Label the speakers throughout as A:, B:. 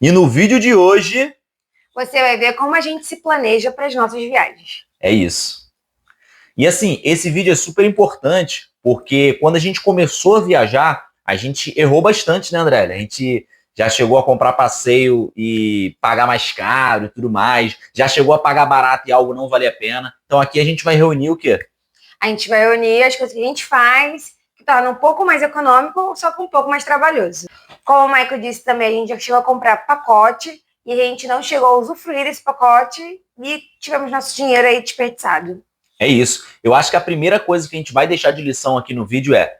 A: E no vídeo de hoje,
B: Você vai ver como a gente se planeja para as nossas viagens.
A: é isso. E assim, esse vídeo é super importante, porque quando a gente começou a viajar, a gente errou bastante, né, André? A gente já chegou a comprar passeio e pagar mais caro e tudo mais, já chegou a pagar barato e algo não valia a pena. Então aqui a gente vai reunir o quê?
B: A gente vai unir as coisas que a gente faz, que torna um pouco mais econômico, só que um pouco mais trabalhoso. Como o Michael disse também, a gente já chegou a comprar pacote e a gente não chegou a usufruir desse pacote e tivemos nosso dinheiro aí desperdiçado.
A: É isso. Eu acho que a primeira coisa que a gente vai deixar de lição aqui no vídeo é,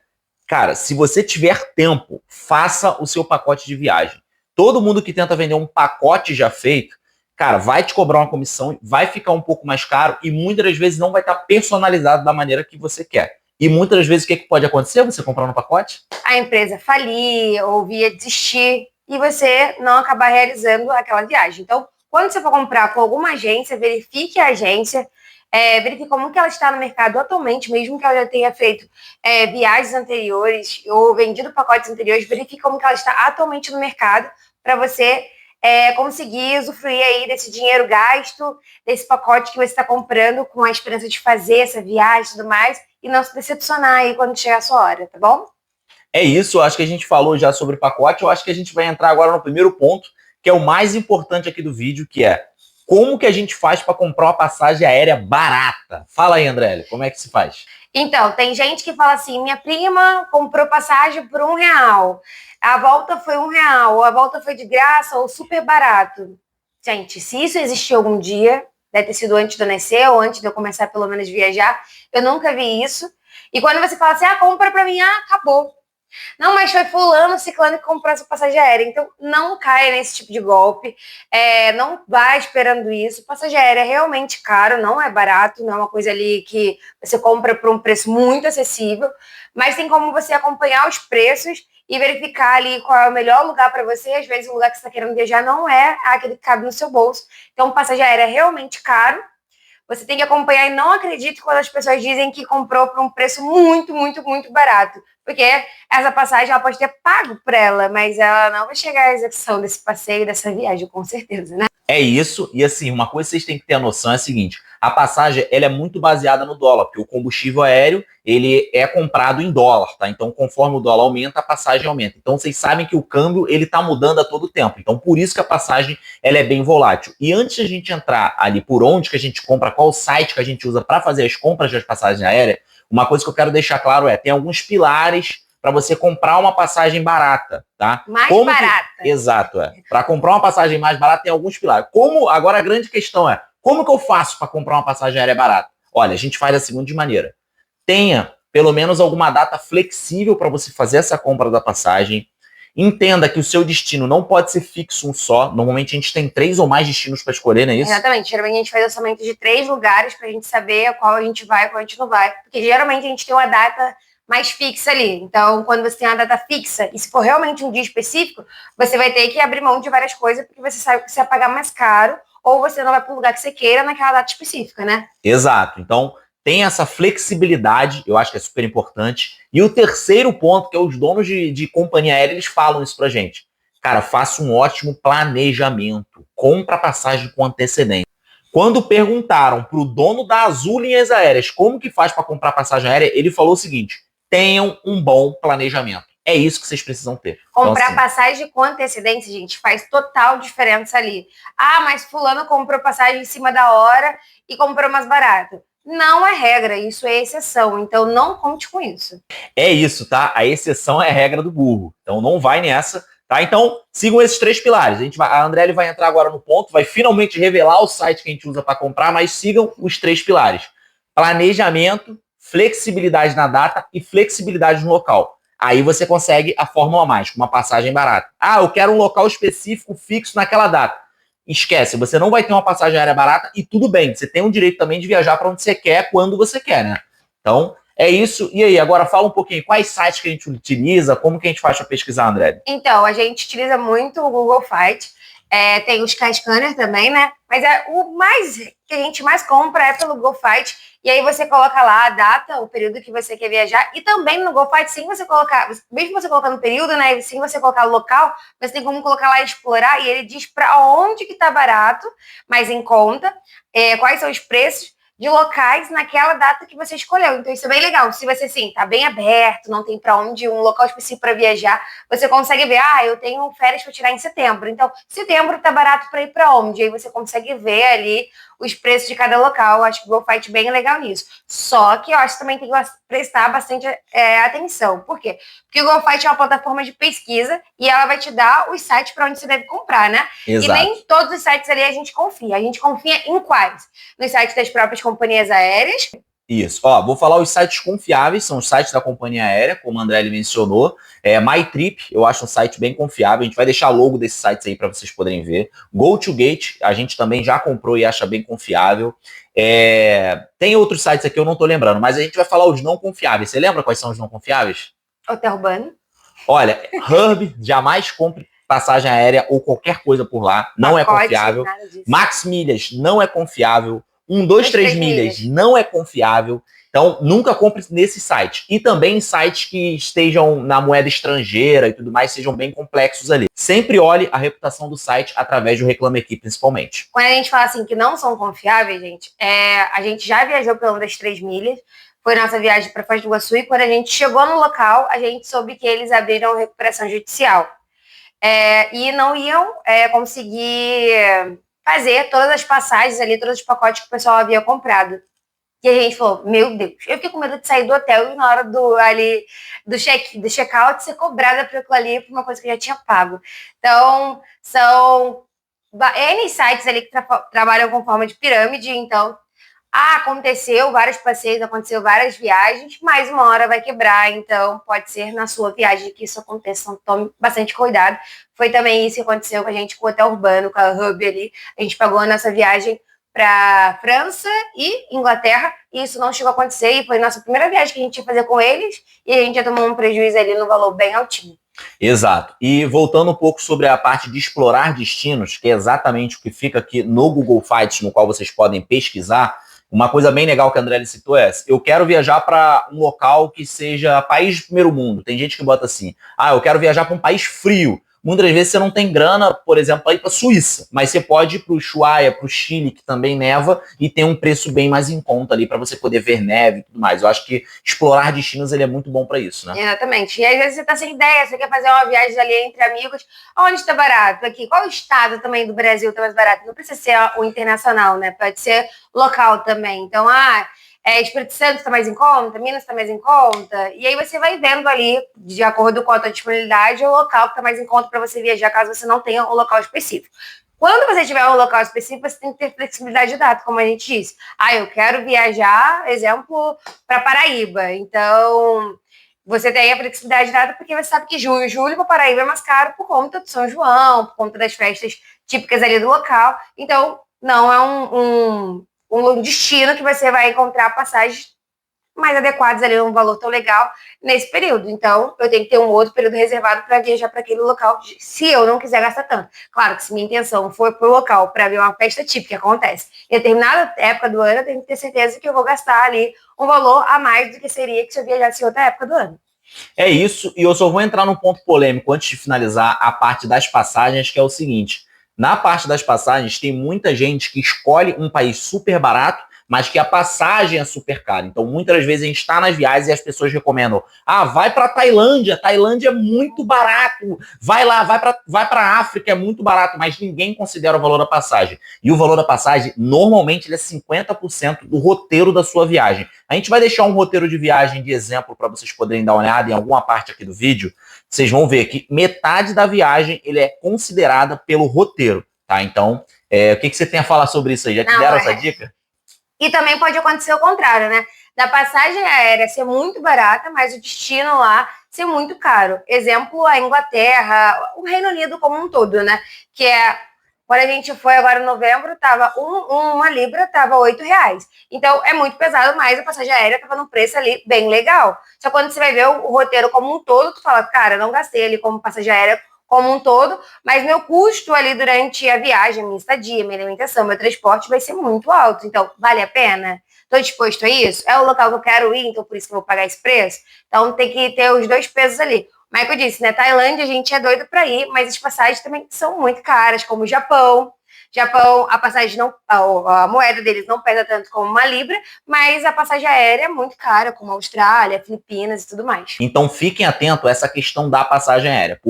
A: cara, se você tiver tempo, faça o seu pacote de viagem. Todo mundo que tenta vender um pacote já feito, cara, vai te cobrar uma comissão, vai ficar um pouco mais caro e muitas das vezes não vai estar personalizado da maneira que você quer. E muitas das vezes o que pode acontecer? Você comprar um pacote?
B: A empresa falir ou via desistir e você não acabar realizando aquela viagem. Então, quando você for comprar com alguma agência, verifique a agência, verifique como que ela está no mercado atualmente, mesmo que ela já tenha feito viagens anteriores ou vendido pacotes anteriores, verifique como que ela está atualmente no mercado para você conseguir usufruir aí desse dinheiro gasto, desse pacote que você está comprando com a esperança de fazer essa viagem e tudo mais, e não se decepcionar aí quando chegar a sua hora, tá bom?
A: É isso, eu acho que a gente falou já sobre pacote, eu acho que a gente vai entrar agora no primeiro ponto, que é o mais importante aqui do vídeo, que é como que a gente faz para comprar uma passagem aérea barata? Fala aí, André, como é que se faz?
B: Então, tem gente que fala assim: minha prima comprou passagem por R$ 1, a volta foi R$ 1, ou a volta foi de graça ou super barato. Gente, se isso existiu algum dia, deve ter sido antes de eu nascer ou antes de eu começar pelo menos a viajar, eu nunca vi isso. E quando você fala assim, compra pra mim, acabou. Não, mas foi fulano, ciclano que comprou essa passagem aérea. Então, não caia nesse tipo de golpe. Não vá esperando isso. Passagem aérea é realmente caro, não é barato, não é uma coisa ali que você compra por um preço muito acessível, mas tem como você acompanhar os preços e verificar ali qual é o melhor lugar para você. Às vezes, o lugar que você está querendo viajar não é aquele que cabe no seu bolso. Então, passagem aérea é realmente caro. Você tem que acompanhar e não acredite quando as pessoas dizem que comprou por um preço muito, muito, muito barato. Porque essa passagem ela pode ter pago por ela, mas ela não vai chegar à execução desse passeio, dessa viagem, com certeza, né?
A: É isso, e assim, uma coisa que vocês têm que ter a noção é a seguinte, a passagem ela é muito baseada no dólar, porque o combustível aéreo ele é comprado em dólar, tá? Então, conforme o dólar aumenta, a passagem aumenta. Então, vocês sabem que o câmbio ele tá mudando a todo tempo. Então, por isso que a passagem ela é bem volátil. E antes de a gente entrar ali por onde que a gente compra, qual site que a gente usa para fazer as compras das passagens aéreas, uma coisa que eu quero deixar claro é, tem alguns pilares para você comprar uma passagem barata, tá?
B: Mais
A: Como
B: barata.
A: Exato, é. Para comprar uma passagem mais barata tem alguns pilares. Como agora a grande questão é, como que eu faço para comprar uma passagem aérea barata? Olha, a gente faz da seguinte maneira. Tenha pelo menos alguma data flexível para você fazer essa compra da passagem. Entenda que o seu destino não pode ser fixo um só. Normalmente a gente tem 3 ou mais destinos para escolher, não é isso?
B: Exatamente. Geralmente a gente faz orçamento de 3 lugares para a gente saber qual a gente vai e qual a gente não vai. Porque geralmente a gente tem uma data mais fixa ali. Então, quando você tem uma data fixa, e se for realmente um dia específico, você vai ter que abrir mão de várias coisas, porque você sabe que você vai pagar mais caro, ou você não vai para o lugar que você queira naquela data específica, né?
A: Exato. Então, tem essa flexibilidade, eu acho que é super importante. E o terceiro ponto, que é os donos de companhia aérea, eles falam isso pra gente. Cara, faça um ótimo planejamento. Compra a passagem com antecedência. Quando perguntaram pro dono da Azul Linhas Aéreas como que faz para comprar passagem aérea, ele falou o seguinte, tenham um bom planejamento. É isso que vocês precisam ter.
B: Comprar
A: Então, assim,
B: passagem com antecedência, gente, faz total diferença ali. Ah, mas fulano comprou passagem em cima da hora e comprou mais barato. Não é regra, isso é exceção. Então não conte com isso.
A: é isso, tá? A exceção é a regra do burro. Então não vai nessa, tá? Então sigam esses 3 pilares. A Andrelli vai entrar agora no ponto, vai finalmente revelar o site que a gente usa para comprar, mas sigam os 3 pilares: planejamento, flexibilidade na data e flexibilidade no local. Aí você consegue a fórmula mágica, uma passagem barata. Ah, eu quero um local específico fixo naquela data. Esquece, você não vai ter uma passagem aérea barata e tudo bem, você tem o direito também de viajar para onde você quer, quando você quer, né? Então, é isso. E aí, agora fala um pouquinho, quais sites que a gente utiliza, como que a gente faz para pesquisar, André?
B: Então, a gente utiliza muito o Google Fight. Tem o Skyscanner também, né? Mas o mais que a gente mais compra é pelo GoFight. E aí você coloca lá a data, o período que você quer viajar. E também no GoFight, sem você colocar, mesmo você colocando o período, né? Sem você colocar o local, você tem como colocar lá e explorar. E ele diz para onde que tá barato, mas em conta, quais são os preços de locais naquela data que você escolheu. Então isso é bem legal. Se você, assim, tá bem aberto, não tem para onde, um local específico para viajar, você consegue ver, eu tenho férias para tirar em setembro. Então, setembro tá barato para ir para onde? Aí você consegue ver ali os preços de cada local. Eu acho que o GoFight é bem legal nisso. Só que eu acho que também tem que prestar bastante atenção. Por quê? Porque o GoFight é uma plataforma de pesquisa e ela vai te dar os sites para onde você deve comprar, né?
A: Exato.
B: E nem todos os sites ali a gente confia. A gente confia em quais? Nos sites das próprias companhias aéreas.
A: Isso. Vou falar os sites confiáveis, são os sites da companhia aérea, como o André mencionou. MyTrip, eu acho um site bem confiável. A gente vai deixar logo desses sites aí para vocês poderem ver. GoTogate, a gente também já comprou e acha bem confiável. Tem outros sites aqui, eu não tô lembrando, mas a gente vai falar os não confiáveis. Você lembra quais são os não confiáveis?
B: Hotel Urbano.
A: Olha, Hub, jamais compre passagem aérea ou qualquer coisa por lá, não é confiável. Max Milhas não é confiável. 123 milhas não é confiável. Então, nunca compre nesse site. E também sites que estejam na moeda estrangeira e tudo mais, sejam bem complexos ali. Sempre olhe a reputação do site através do Reclame Aqui, principalmente.
B: Quando a gente fala assim que não são confiáveis, gente, a gente já viajou pelo 123 milhas, foi nossa viagem para Foz do Iguaçu, e quando a gente chegou no local, a gente soube que eles abriram recuperação judicial. E não iam conseguir fazer todas as passagens ali, todos os pacotes que o pessoal havia comprado. E a gente falou, meu Deus, eu fiquei com medo de sair do hotel e na hora do check-out ser cobrada por aquilo ali, por uma coisa que eu já tinha pago. Então, são N sites ali que trabalham com forma de pirâmide, então aconteceu vários passeios, aconteceu várias viagens, mas uma hora vai quebrar, então pode ser na sua viagem que isso aconteça, então tome bastante cuidado. Foi também isso que aconteceu com a gente, com o Hotel Urbano, com a Hub ali, a gente pagou a nossa viagem para França e Inglaterra, e isso não chegou a acontecer, e foi a nossa primeira viagem que a gente ia fazer com eles, e a gente já tomou um prejuízo ali no valor bem altinho.
A: Exato. E voltando um pouco sobre a parte de explorar destinos, que é exatamente o que fica aqui no Google Flights, no qual vocês podem pesquisar. Uma coisa bem legal que a André citou é: eu quero viajar para um local que seja país de primeiro mundo. Tem gente que bota assim: eu quero viajar para um país frio. Muitas vezes você não tem grana, por exemplo, para ir para a Suíça, mas você pode ir para o Ushuaia, para o Chile, que também neva, e tem um preço bem mais em conta ali para você poder ver neve e tudo mais. Eu acho que explorar destinos ele é muito bom para isso, né?
B: Exatamente. E às vezes você está sem ideia, você quer fazer uma viagem ali entre amigos. Onde está barato? Aqui. Qual estado também do Brasil está mais barato? Não precisa ser o internacional, né? Pode ser local também. Então, Espírito Santo está mais em conta, Minas está mais em conta, e aí você vai vendo ali, de acordo com a tua disponibilidade, o local que está mais em conta para você viajar, caso você não tenha um local específico. Quando você tiver um local específico, você tem que ter flexibilidade de data, como a gente disse. Eu quero viajar, exemplo, para Paraíba. Então, você tem a flexibilidade de data porque você sabe que junho e julho para Paraíba é mais caro por conta do São João, por conta das festas típicas ali do local. Então, não é um destino que você vai encontrar passagens mais adequadas ali, um valor tão legal nesse período. Então, eu tenho que ter um outro período reservado para viajar para aquele local, se eu não quiser gastar tanto. Claro que se minha intenção for para o local para ver uma festa típica, que acontece em determinada época do ano, eu tenho que ter certeza que eu vou gastar ali um valor a mais do que seria que se eu viajasse em outra época do ano.
A: É isso, e eu só vou entrar num ponto polêmico antes de finalizar a parte das passagens, que é o seguinte: na parte das passagens, tem muita gente que escolhe um país super barato, mas que a passagem é super cara. Então, muitas vezes a gente está nas viagens e as pessoas recomendam: vai para Tailândia, Tailândia é muito barato, vai lá, vai para África, é muito barato, mas ninguém considera o valor da passagem. E o valor da passagem, normalmente, ele é 50% do roteiro da sua viagem. A gente vai deixar um roteiro de viagem de exemplo para vocês poderem dar uma olhada em alguma parte aqui do vídeo. Vocês vão ver que metade da viagem ele é considerada pelo roteiro, tá? Então, o que você tem a falar sobre isso aí? Já te deram essa dica?
B: E também pode acontecer o contrário, né? Da passagem aérea ser muito barata, mas o destino lá ser muito caro. Exemplo, a Inglaterra, o Reino Unido como um todo, né? Que quando a gente foi agora em novembro, uma libra estava R$8. Então, é muito pesado, mas a passagem aérea estava num preço ali bem legal. Só quando você vai ver o roteiro como um todo, tu fala, cara, não gastei ali como passagem aérea como um todo, mas meu custo ali durante a viagem, minha estadia, minha alimentação, meu transporte vai ser muito alto. Então, vale a pena? Estou disposto a isso? É o local que eu quero ir, então por isso que eu vou pagar esse preço? Então tem que ter os dois pesos ali. O Michael disse, né? Tailândia a gente é doido para ir, mas as passagens também são muito caras, como o Japão. Japão, a passagem não, a moeda deles não pesa tanto como uma libra, mas a passagem aérea é muito cara, como a Austrália, Filipinas e tudo mais.
A: Então fiquem atentos a essa questão da passagem aérea.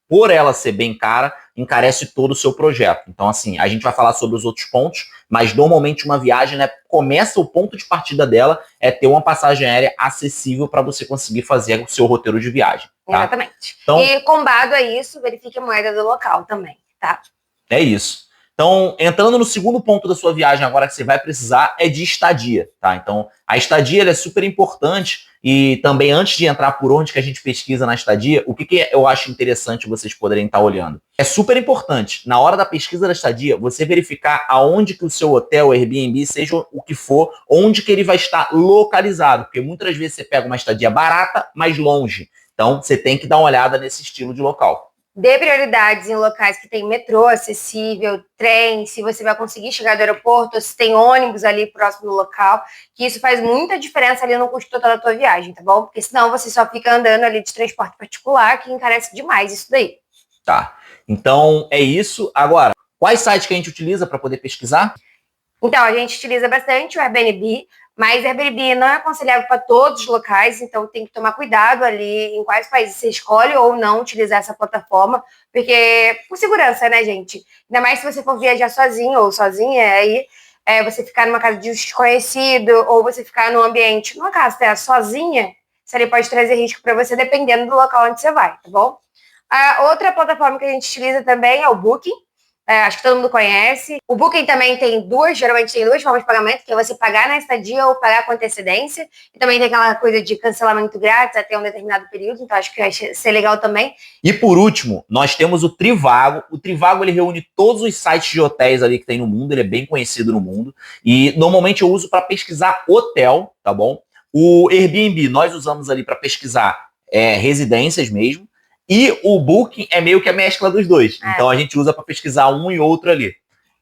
A: Por ela ser bem cara, encarece todo o seu projeto. Então, assim, a gente vai falar sobre os outros pontos, mas normalmente uma viagem, né, começa o ponto de partida dela é ter uma passagem aérea acessível para você conseguir fazer o seu roteiro de viagem. Tá?
B: Exatamente.
A: Então,
B: e combado a isso, verifique a moeda do local também, tá?
A: É isso. Então, entrando no segundo ponto da sua viagem agora que você vai precisar é de estadia, tá? Então, a estadia ela é super importante e também antes de entrar por onde que a gente pesquisa na estadia, o que eu acho interessante vocês poderem estar olhando? É super importante, na hora da pesquisa da estadia, você verificar aonde que o seu hotel, Airbnb, seja o que for, onde que ele vai estar localizado, porque muitas vezes você pega uma estadia barata, mas longe. Então, você tem que dar uma olhada nesse estilo de local.
B: Dê prioridades em locais que tem metrô acessível, trem, se você vai conseguir chegar do aeroporto, se tem ônibus ali próximo do local, que isso faz muita diferença ali no custo total da tua viagem, tá bom? Porque senão você só fica andando ali de transporte particular, que encarece demais isso daí.
A: Tá, então é isso. Agora, quais sites que a gente utiliza para poder pesquisar?
B: Então, a gente utiliza bastante o Airbnb, mas Airbnb não é aconselhável para todos os locais, então tem que tomar cuidado ali em quais países você escolhe ou não utilizar essa plataforma, porque por segurança, né, gente? Ainda mais se você for viajar sozinho ou sozinha, aí você ficar numa casa de um desconhecido ou você ficar num ambiente, numa casa sozinha, isso ali pode trazer risco para você dependendo do local onde você vai, tá bom? A outra plataforma que a gente utiliza também é o Booking. Acho que todo mundo conhece. O Booking também geralmente tem duas formas de pagamento, que é você pagar na estadia ou pagar com antecedência. E também tem aquela coisa de cancelamento grátis até um determinado período, então acho que vai ser legal também.
A: E por último, nós temos o Trivago. O Trivago ele reúne todos os sites de hotéis ali que tem no mundo, ele é bem conhecido no mundo. E normalmente eu uso para pesquisar hotel, tá bom? O Airbnb nós usamos ali para pesquisar residências mesmo. E o Booking é meio que a mescla dos dois. Então a gente usa para pesquisar um e outro ali.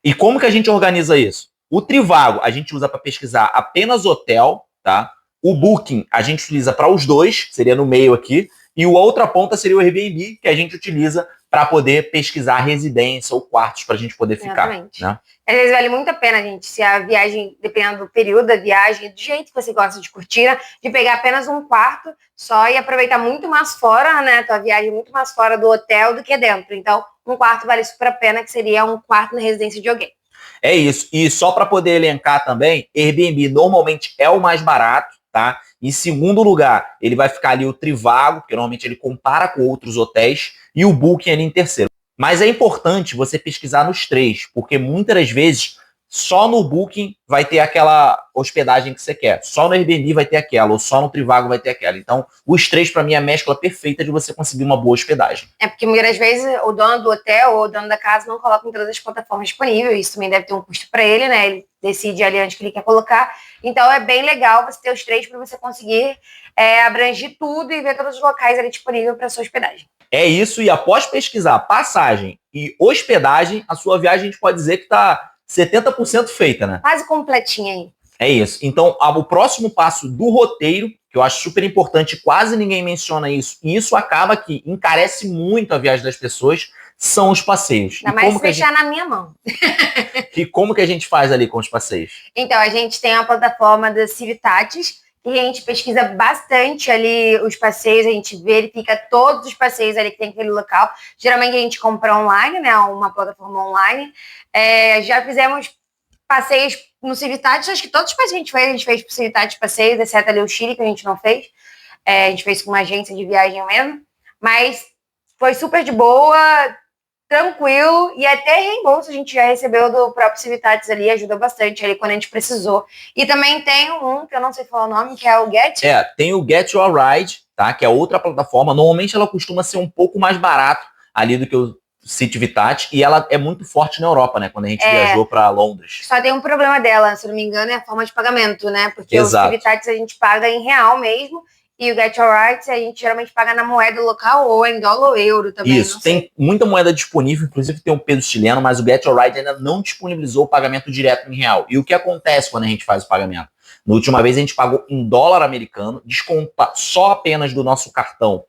A: E como que a gente organiza isso? O Trivago a gente usa para pesquisar apenas hotel, tá? O Booking a gente utiliza para os dois, seria no meio aqui. E a outra ponta seria o Airbnb, que a gente utiliza para poder pesquisar residência ou quartos para a gente poder ficar.
B: Exatamente.
A: Né?
B: Às vezes vale muito a pena, gente, se a viagem, dependendo do período da viagem, do jeito que você gosta de curtir, de pegar apenas um quarto só e aproveitar muito mais fora, né, tua viagem muito mais fora do hotel do que dentro. Então, um quarto vale super a pena, que seria um quarto na residência de alguém.
A: É isso. E só para poder elencar também, Airbnb normalmente é o mais barato, tá? Em segundo lugar, ele vai ficar ali o Trivago, porque normalmente ele compara com outros hotéis, e o Booking ali em terceiro. Mas é importante você pesquisar nos três, porque muitas das vezes só no Booking vai ter aquela hospedagem que você quer, só no Airbnb vai ter aquela, ou só no Trivago vai ter aquela. Então, os três, para mim, é a mescla perfeita de você conseguir uma boa hospedagem.
B: É porque muitas vezes o dono do hotel ou o dono da casa não coloca em todas as plataformas disponíveis, isso também deve ter um custo para ele, né? Ele decide ali onde que ele quer colocar. Então, é bem legal você ter os três para você conseguir abranger tudo e ver todos os locais ali disponíveis para sua hospedagem.
A: É isso, e após pesquisar passagem e hospedagem, a sua viagem a gente pode dizer que está 70% feita, né?
B: Quase completinha aí.
A: É isso. Então, o próximo passo do roteiro, que eu acho super importante, quase ninguém menciona isso, e isso acaba que encarece muito a viagem das pessoas, são os passeios.
B: Ainda mais se deixar na minha mão.
A: E como que a gente faz ali com os passeios?
B: Então, a gente tem a plataforma da Civitatis, que a gente pesquisa bastante ali os passeios, a gente verifica todos os passeios ali que tem aquele local. Geralmente a gente compra online, né? Uma plataforma online. Já fizemos passeios no Civitatis, acho que todos os passeios a gente fez pro Civitatis passeios, exceto ali o Chile, que a gente não fez. A gente fez com uma agência de viagem mesmo. Mas foi super de boa, tranquilo, e até reembolso a gente já recebeu do próprio Civitatis ali, ajuda bastante ali quando a gente precisou. E também tem um, que eu não sei falar o nome, que é o Get.
A: Tem o Get Your Ride, tá? Que é outra plataforma. Normalmente ela costuma ser um pouco mais barato ali do que o Civitatis, e ela é muito forte na Europa, né? Quando a gente viajou para Londres.
B: Só tem um problema dela, se não me engano, é a forma de pagamento, né? Porque
A: Exato.
B: o Civitatis a gente paga em real mesmo, E o Get Your Rights a gente geralmente paga na moeda local ou em dólar ou euro também.
A: Isso, tem muita moeda disponível, inclusive tem o peso chileno, mas o Get Your Right ainda não disponibilizou o pagamento direto em real. E o que acontece quando a gente faz o pagamento? Na última vez a gente pagou em dólar americano, desconta só apenas do nosso cartão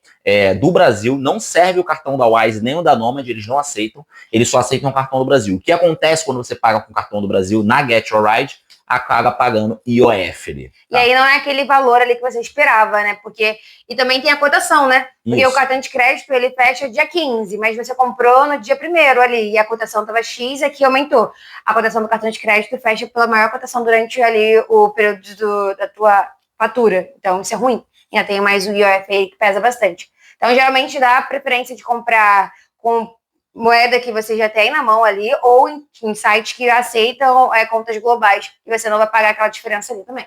A: do Brasil, não serve o cartão da Wise nem o da Nomad, eles não aceitam, eles só aceitam o cartão do Brasil. O que acontece quando você paga com o cartão do Brasil na Get Your Right? Acaba pagando IOF ali.
B: Tá? E aí não é aquele valor ali que você esperava, né? E também tem a cotação, né? Porque o cartão de crédito, ele fecha dia 15, mas você comprou no dia 1º ali, e a cotação estava X, aqui aumentou. A cotação do cartão de crédito fecha pela maior cotação durante ali o período da tua fatura. Então, isso é ruim. Ainda tem mais o IOF aí que pesa bastante. Então, geralmente dá preferência de comprar com moeda que você já tem na mão ali, ou em sites que aceitam contas globais, e você não vai pagar aquela diferença ali também.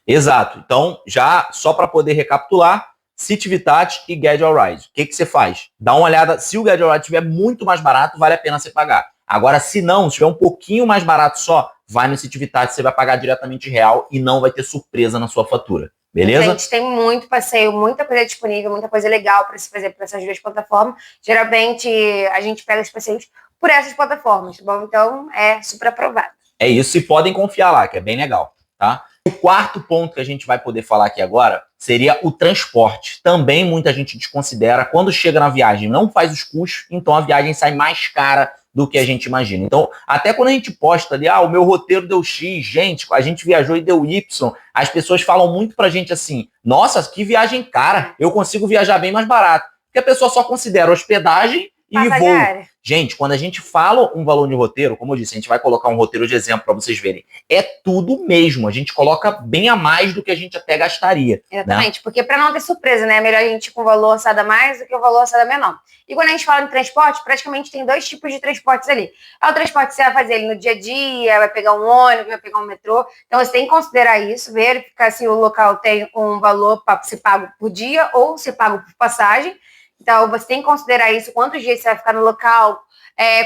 A: Exato. Então, já só para poder recapitular, Citivitat e Get Your Right. O que você faz? Dá uma olhada, se o Get Your Right estiver muito mais barato, vale a pena você pagar. Agora, se não, se estiver um pouquinho mais barato só, vai no Citivitat, você vai pagar diretamente real e não vai ter surpresa na sua fatura. Beleza?
B: Gente, tem muito passeio, muita coisa disponível, muita coisa legal para se fazer por essas duas plataformas. Geralmente, a gente pega os passeios por essas plataformas, tá bom? Então, é super aprovado.
A: É isso, e podem confiar lá, que é bem legal, tá? O quarto ponto que a gente vai poder falar aqui agora seria o transporte. Também muita gente desconsidera. Quando chega na viagem, não faz os custos, então a viagem sai mais cara do que a gente imagina. Então, até quando a gente posta ali, o meu roteiro deu X, gente, a gente viajou e deu Y, as pessoas falam muito pra gente assim, nossa, que viagem cara, eu consigo viajar bem mais barato. Porque a pessoa só considera hospedagem e voo. Gente, quando a gente fala um valor de roteiro, como eu disse, a gente vai colocar um roteiro de exemplo para vocês verem. É tudo mesmo. A gente coloca bem a mais do que a gente até gastaria.
B: Exatamente, né? Porque para não ter surpresa, né? É melhor a gente ir com o valor orçado a mais do que o valor orçado a menor. E quando a gente fala em transporte, praticamente tem 2 tipos de transportes ali. É o transporte que você vai fazer ali no dia a dia, vai pegar um ônibus, vai pegar um metrô. Então você tem que considerar isso, verificar se o local tem um valor para ser pago por dia ou ser pago por passagem. Então, você tem que considerar isso, quantos dias você vai ficar no local,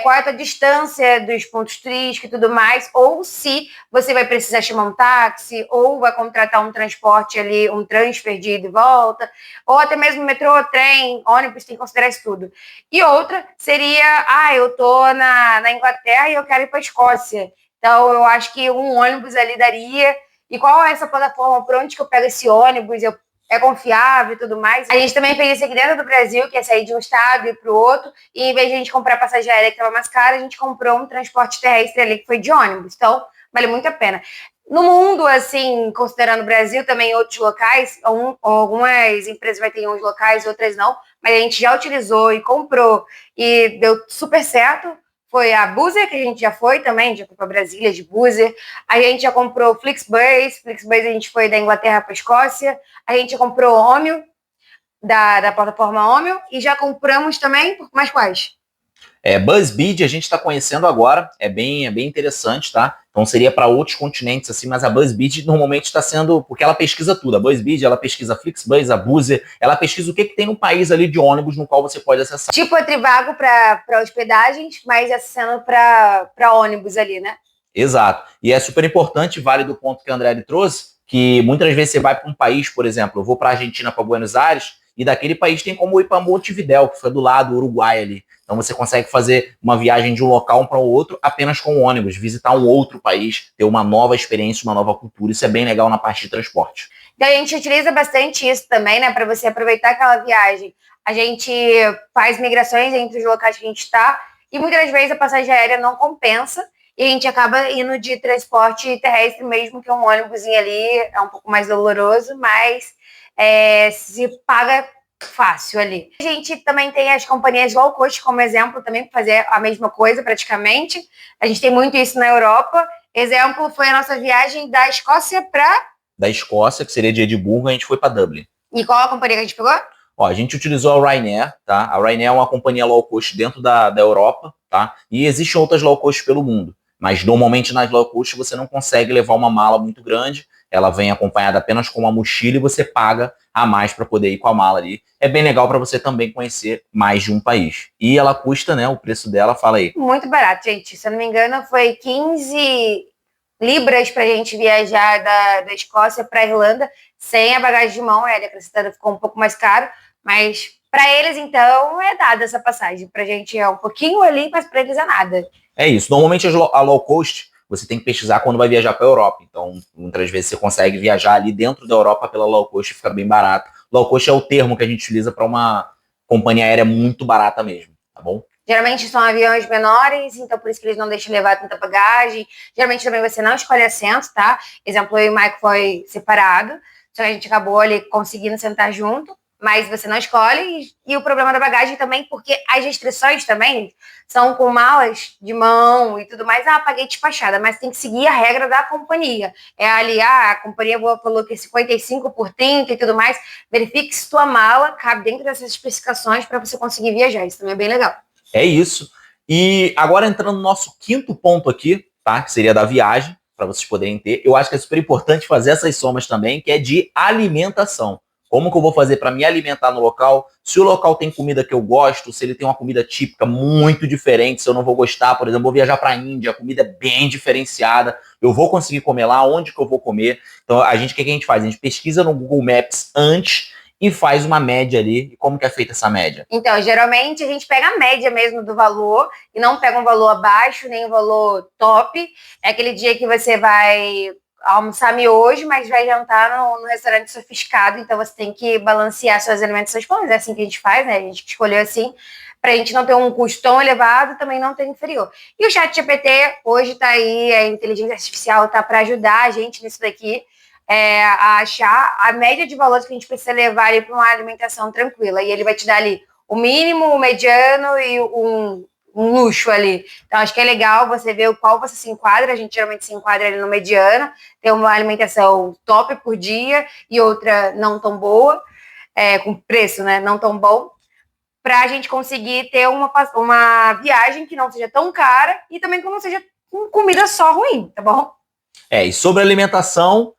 B: qual é a tua distância dos pontos turísticos e tudo mais, ou se você vai precisar chamar um táxi, ou vai contratar um transporte ali, um transfer de ida e volta, ou até mesmo metrô, trem, ônibus, tem que considerar isso tudo. E outra seria, eu tô na Inglaterra e eu quero ir para a Escócia. Então, eu acho que um ônibus ali daria. E qual é essa plataforma? Por onde que eu pego esse ônibus? É confiável e tudo mais. A gente também fez isso aqui dentro do Brasil, que é sair de um estado e ir para o outro, e em vez de a gente comprar passagem aérea que estava mais cara, a gente comprou um transporte terrestre ali que foi de ônibus. Então, vale muito a pena. No mundo, assim, considerando o Brasil, também outros locais, algumas empresas vai ter em uns locais, outras não, mas a gente já utilizou e comprou e deu super certo. Foi a Buser, que a gente já foi também, já foi para Brasília de Buser. A gente já comprou Flixbus a gente foi da Inglaterra para a Escócia. A gente já comprou Omio, da plataforma Omio, e já compramos também, mais quais?
A: BuzzBeat a gente está conhecendo agora, é bem interessante, tá? Então seria para outros continentes, assim, mas a BuzzBeat normalmente está sendo, porque ela pesquisa tudo. A BuzzBeat, ela pesquisa Flixbus, a Buser, ela pesquisa o que tem no país ali de ônibus no qual você pode acessar.
B: Tipo a Trivago para hospedagens, mas acessando para ônibus ali, né?
A: Exato. E é super importante, vale do ponto que a André trouxe, que muitas vezes você vai para um país, por exemplo, eu vou para a Argentina, para Buenos Aires, e daquele país tem como ir para Montevidéu, que foi do lado, do Uruguai ali. Então você consegue fazer uma viagem de um local para o outro apenas com ônibus, visitar um outro país, ter uma nova experiência, uma nova cultura. Isso é bem legal na parte de transporte.
B: Então a gente utiliza bastante isso também, né, para você aproveitar aquela viagem. A gente faz migrações entre os locais que a gente está e muitas vezes a passagem aérea não compensa e a gente acaba indo de transporte terrestre mesmo, que um ônibusinho ali é um pouco mais doloroso, mas se paga fácil ali. A gente também tem as companhias low cost como exemplo também para fazer a mesma coisa praticamente. A gente tem muito isso na Europa. Exemplo foi a nossa viagem da Escócia para...
A: Da Escócia, que seria de Edimburgo, a gente foi para Dublin.
B: E qual a companhia que a gente pegou?
A: A gente utilizou a Ryanair, tá? A Ryanair é uma companhia low cost dentro da Europa, tá? E existem outras low cost pelo mundo. Mas normalmente nas low cost você não consegue levar uma mala muito grande, ela vem acompanhada apenas com uma mochila e você paga a mais para poder ir com a mala ali. É bem legal para você também conhecer mais de um país. E ela custa, né, o preço dela, fala aí.
B: Muito barato, gente. Se eu não me engano, foi 15 libras para a gente viajar da Escócia para a Irlanda. Sem a bagagem de mão, ele acrescentando ficou um pouco mais caro, mas para eles, então, é dada essa passagem. Pra gente é um pouquinho ali, mas para eles é nada.
A: É isso. Normalmente a low cost, você tem que pesquisar quando vai viajar para a Europa. Então, muitas vezes você consegue viajar ali dentro da Europa pela low cost e fica bem barato. Low cost é o termo que a gente utiliza para uma companhia aérea muito barata mesmo, tá bom?
B: Geralmente são aviões menores, então por isso que eles não deixam levar tanta bagagem. Geralmente também você não escolhe assento, tá? Exemplo, eu e o Mike foi separado, só que a gente acabou ali conseguindo sentar junto, mas você não escolhe. E o problema da bagagem também, porque as restrições também são com malas de mão e tudo mais. Ah, paguei despachada, mas tem que seguir a regra da companhia. É ali, a companhia falou que é 55 por 30 e tudo mais. Verifique se tua mala cabe dentro dessas especificações para você conseguir viajar. Isso também é bem legal.
A: É isso. E agora entrando no nosso quinto ponto aqui, tá? Que seria da viagem, para vocês poderem ter. Eu acho que é super importante fazer essas somas também, que é de alimentação. Como que eu vou fazer para me alimentar no local? Se o local tem comida que eu gosto, se ele tem uma comida típica muito diferente, se eu não vou gostar, por exemplo, vou viajar para a Índia, a comida é bem diferenciada, eu vou conseguir comer lá, onde que eu vou comer? Então, o que a gente faz? A gente pesquisa no Google Maps antes e faz uma média ali. E como que é feita essa média?
B: Então, geralmente a gente pega a média mesmo do valor e não pega um valor abaixo, nem um valor top. É aquele dia que você vai almoçar miojo, mas vai jantar no restaurante sofisticado, então você tem que balancear suas alimentações. Bom, é assim que a gente faz, né? A gente escolheu assim, para a gente não ter um custo tão elevado, também não ter inferior. E o ChatGPT hoje está aí, a inteligência artificial está para ajudar a gente nisso daqui, a achar a média de valores que a gente precisa levar ali para uma alimentação tranquila. E ele vai te dar ali o mínimo, o mediano e um luxo ali. Então, acho que é legal você ver o qual você se enquadra. A gente geralmente se enquadra ali no mediano, tem uma alimentação top por dia e outra não tão boa, com preço, né, não tão bom, para a gente conseguir ter uma viagem que não seja tão cara e também que não seja com comida só ruim, tá bom?
A: E sobre alimentação,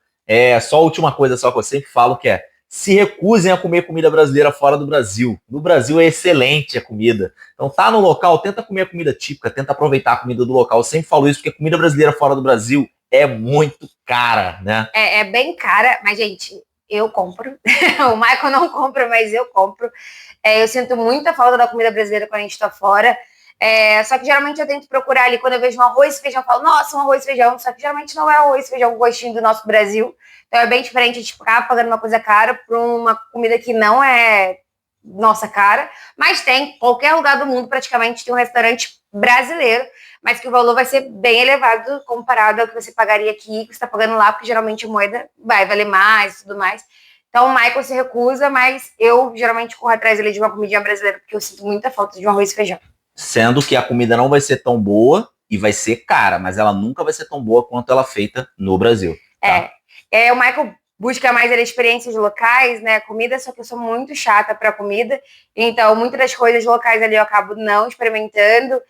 A: só a última coisa só que eu sempre falo que se recusem a comer comida brasileira fora do Brasil. No Brasil é excelente a comida. Então tá no local, tenta comer a comida típica, tenta aproveitar a comida do local. Eu sempre falo isso porque comida brasileira fora do Brasil é muito cara, né?
B: É bem cara, mas, gente, eu compro. O Michael não compra, mas eu compro. Eu sinto muita falta da comida brasileira quando a gente tá fora. Só que geralmente eu tento procurar ali, quando eu vejo um arroz e feijão, eu falo, nossa, um arroz e feijão. Só que geralmente não é arroz e feijão com gostinho do nosso Brasil. Então é bem diferente de ficar pagando uma coisa cara por uma comida que não é nossa cara. Mas tem, qualquer lugar do mundo praticamente tem um restaurante brasileiro, mas que o valor vai ser bem elevado comparado ao que você pagaria aqui, que você está pagando lá, porque geralmente a moeda vai valer mais e tudo mais. Então o Michael se recusa, mas eu geralmente corro atrás ali de uma comidinha brasileira, porque eu sinto muita falta de um arroz e feijão.
A: Sendo que a comida não vai ser tão boa e vai ser cara, mas ela nunca vai ser tão boa quanto ela é feita no Brasil. Tá?
B: O Michael busca mais experiências locais, né, comida, só que eu sou muito chata para comida, então muitas das coisas locais ali eu acabo não experimentando,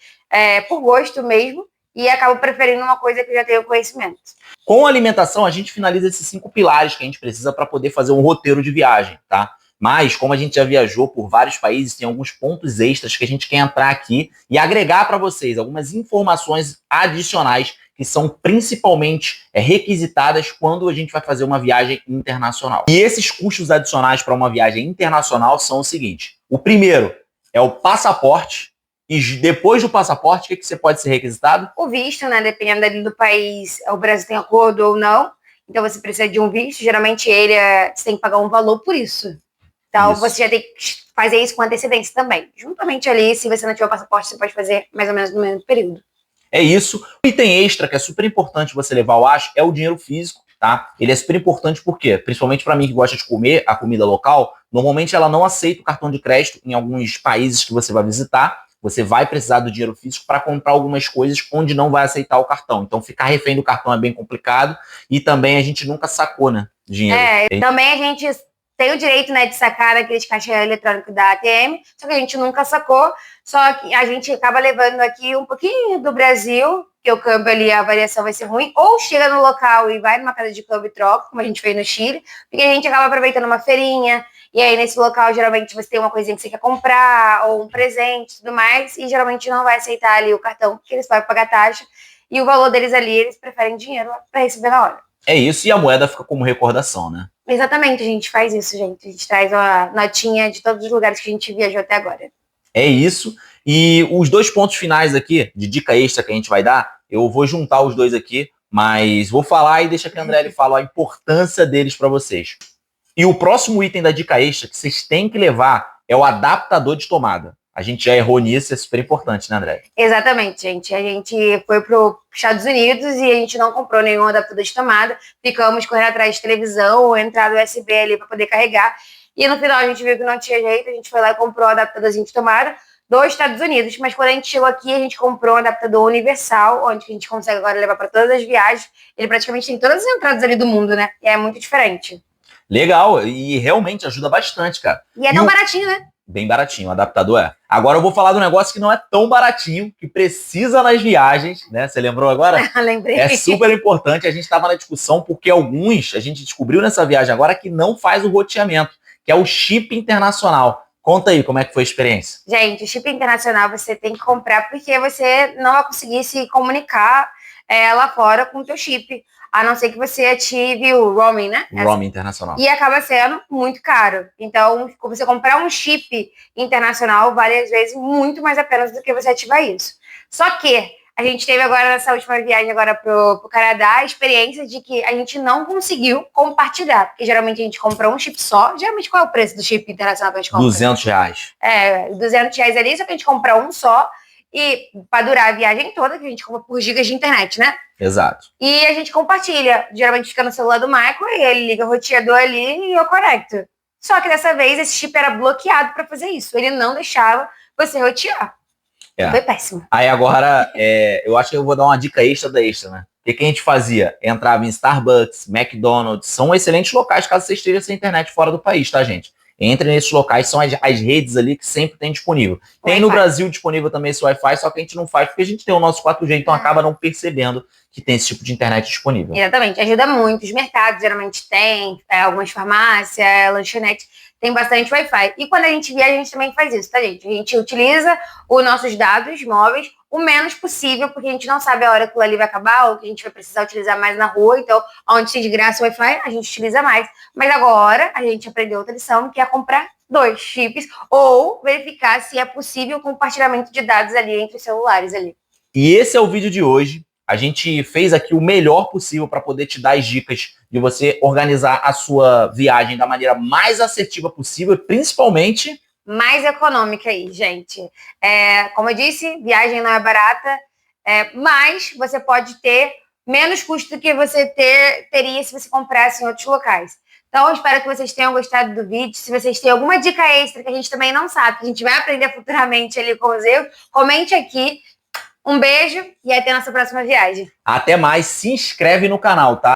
B: por gosto mesmo, e acabo preferindo uma coisa que eu já tenho conhecimento.
A: Com a alimentação, a gente finaliza esses 5 pilares que a gente precisa para poder fazer um roteiro de viagem, tá? Mas, como a gente já viajou por vários países, tem alguns pontos extras que a gente quer entrar aqui e agregar para vocês algumas informações adicionais que são principalmente requisitadas quando a gente vai fazer uma viagem internacional. E esses custos adicionais para uma viagem internacional são o seguinte: o primeiro é o passaporte, e depois do passaporte, o que você pode ser requisitado?
B: O visto, né? Dependendo ali do país, o Brasil tem acordo ou não, então você precisa de um visto, geralmente você tem que pagar um valor por isso. Então, você já tem que fazer isso com antecedência também. Juntamente ali, se você não tiver o passaporte, você pode fazer mais ou menos no mesmo período.
A: É isso. O item extra que é super importante você levar, eu acho, é o dinheiro físico, tá? Ele é super importante porque, principalmente para mim que gosta de comer a comida local, normalmente ela não aceita o cartão de crédito em alguns países que você vai visitar. Você vai precisar do dinheiro físico para comprar algumas coisas onde não vai aceitar o cartão. Então, ficar refém do cartão é bem complicado e também a gente nunca sacou, né, dinheiro.
B: Também a gente tem o direito, né, de sacar aqueles caixa eletrônico da ATM, só que a gente nunca sacou, só que a gente acaba levando aqui um pouquinho do Brasil, que o câmbio ali, a variação vai ser ruim, ou chega no local e vai numa casa de câmbio e troca, como a gente fez no Chile, porque a gente acaba aproveitando uma feirinha, e aí nesse local geralmente você tem uma coisinha que você quer comprar, ou um presente e tudo mais, e geralmente não vai aceitar ali o cartão, porque eles vão pagar taxa, e o valor deles ali, eles preferem dinheiro para receber na hora.
A: É isso, e a moeda fica como recordação, né?
B: Exatamente, a gente faz isso, gente. A gente traz a notinha de todos os lugares que a gente viajou até agora.
A: É isso. E os 2 pontos finais aqui, de dica extra que a gente vai dar, eu vou juntar os dois aqui, mas vou falar e deixa que a André fala a importância deles para vocês. E o próximo item da dica extra que vocês têm que levar é o adaptador de tomada. A gente já errou nisso, é super importante, né, André?
B: Exatamente, gente. A gente foi para os Estados Unidos e a gente não comprou nenhum adaptador de tomada. Ficamos correndo atrás de televisão ou entrada USB ali para poder carregar. E no final a gente viu que não tinha jeito, a gente foi lá e comprou um adaptadorzinho de tomada dos Estados Unidos. Mas quando a gente chegou aqui, a gente comprou um adaptador universal, onde a gente consegue agora levar para todas as viagens. Ele praticamente tem todas as entradas ali do mundo, né? E é muito diferente.
A: Legal, e realmente ajuda bastante, cara.
B: E é tão baratinho, né?
A: Bem baratinho, o adaptador é. Agora eu vou falar do negócio que não é tão baratinho, que precisa nas viagens, né? Você lembrou agora?
B: Lembrei.
A: É super importante, a gente estava na discussão, porque alguns, a gente descobriu nessa viagem agora, que não faz o roteamento, que é o chip internacional. Conta aí como é que foi a experiência.
B: Gente, o chip internacional você tem que comprar porque você não vai conseguir se comunicar lá fora com o teu chip. A não ser que você ative o roaming, né?
A: O roaming internacional.
B: E acaba sendo muito caro. Então, você comprar um chip internacional vale, às vezes, muito mais a pena do que você ativar isso. Só que a gente teve agora, nessa última viagem agora pro Canadá, a experiência de que a gente não conseguiu compartilhar. Porque geralmente a gente compra um chip só. Geralmente, qual é o preço do chip internacional que a gente compra?
A: R$200.
B: R$200 ali, só que a gente compra um só. E para durar a viagem toda, que a gente compra por gigas de internet, né?
A: Exato.
B: E a gente compartilha. Geralmente fica no celular do Michael e ele liga o roteador ali e eu conecto. Só que dessa vez esse chip era bloqueado para fazer isso. Ele não deixava você rotear. Foi péssimo.
A: Aí agora, eu acho que eu vou dar uma dica extra da extra, né? O que a gente fazia? Entrava em Starbucks, McDonald's, são excelentes locais caso você esteja sem internet fora do país, tá, gente? Entre nesses locais, são as redes ali que sempre tem disponível. Tem no Brasil disponível também esse Wi-Fi, só que a gente não faz porque a gente tem o nosso 4G, então acaba não percebendo que tem esse tipo de internet disponível.
B: Exatamente, ajuda muito. Os mercados geralmente tem, algumas farmácias, lanchonete, tem bastante Wi-Fi. E quando a gente viaja, a gente também faz isso, tá, gente? A gente utiliza os nossos dados móveis o menos possível, porque a gente não sabe a hora que aquilo ali vai acabar ou que a gente vai precisar utilizar mais na rua. Então, onde tem de graça o Wi-Fi, a gente utiliza mais. Mas agora, a gente aprendeu outra lição, que é comprar 2 chips ou verificar se é possível o compartilhamento de dados ali entre os celulares ali.
A: E esse é o vídeo de hoje. A gente fez aqui o melhor possível para poder te dar as dicas de você organizar a sua viagem da maneira mais assertiva possível, principalmente
B: mais econômica aí, gente. Como eu disse, viagem não é barata, mas você pode ter menos custo do que você teria se você comprasse em outros locais. Então, eu espero que vocês tenham gostado do vídeo. Se vocês têm alguma dica extra que a gente também não sabe, que a gente vai aprender futuramente ali com os erros, comente aqui. Um beijo e até a nossa próxima viagem.
A: Até mais, se inscreve no canal, tá?